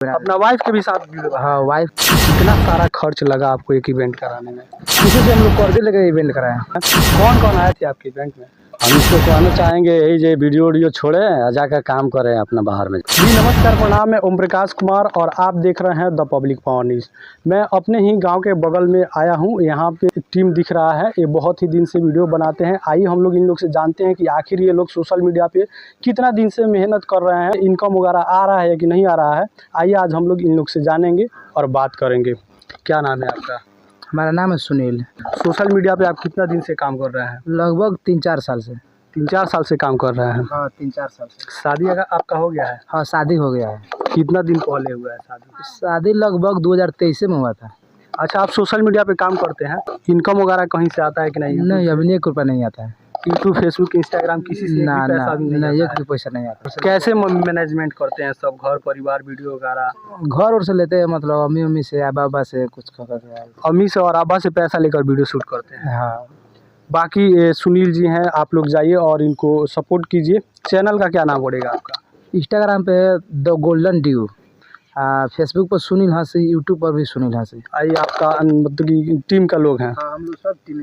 अपना वाइफ के भी साथ वीडियो हाँ वाइफ। कितना सारा खर्च लगा आपको एक इवेंट कराने में? किसी से हम लोग कर्जे लेकर इवेंट कराए। कौन कौन आए थे आपके इवेंट में? हम इसको कहना चाहेंगे यही जो वीडियो छोड़े जाकर काम करें अपना बाहर में। जी नमस्कार, प्रणाम। मैं ओम प्रकाश कुमार और आप देख रहे हैं द पब्लिक पावर न्यूज़। मैं अपने ही गांव के बगल में आया हूं। यहां पे एक टीम दिख रहा है, ये बहुत ही दिन से वीडियो बनाते हैं। आइए हम लोग इन लोग से जानते हैं कि आखिर ये लोग सोशल मीडिया पे कितना दिन से मेहनत कर रहे हैं, इनकम वगैरह आ रहा है कि नहीं आ रहा है। आइए आज हम लोग इन लोग से जानेंगे और बात करेंगे। क्या नाम है आपका? हमारा नाम है सुनील। सोशल मीडिया पे आप कितना दिन से काम कर रहे हैं? लगभग 3-4 साल से। 3-4 साल से काम कर रहे हैं। हाँ 3-4 साल से। शादी अगर आपका हो गया है? हाँ शादी हो गया है। कितना दिन पहले हुआ है शादी? शादी लगभग 2023 में हुआ था। अच्छा, आप सोशल मीडिया पे काम करते हैं, इनकम वगैरह कहीं से आता है कि नहीं? नहीं अभी एक रुपया नहीं आता है। यूट्यूब, फेसबुक, इंस्टाग्राम किसी से ना भी पैसा भी नहीं एक आता भी पैसा नहीं आता। है? कैसे मैनेजमेंट करते हैं सब, घर परिवार, वीडियो वगैरह? घर और से लेते हैं, मतलब अम्मी से अब्बा से कुछ खबर। अम्मी से और अब्बा से पैसा लेकर वीडियो शूट करते हैं। हाँ। बाकी ये सुनील जी हैं, आप लोग जाइए और इनको सपोर्ट कीजिए। चैनल का क्या नाम पड़ेगा आपका? इंस्टाग्राम पे द गोल्डन ड्यू, फेसबुक पर सुनील हंसी, यूट्यूब पर भी सुनील हंसी। आइए, आपका मतलब कि टीम का लोग हैं? हाँ हम लोग सब टीम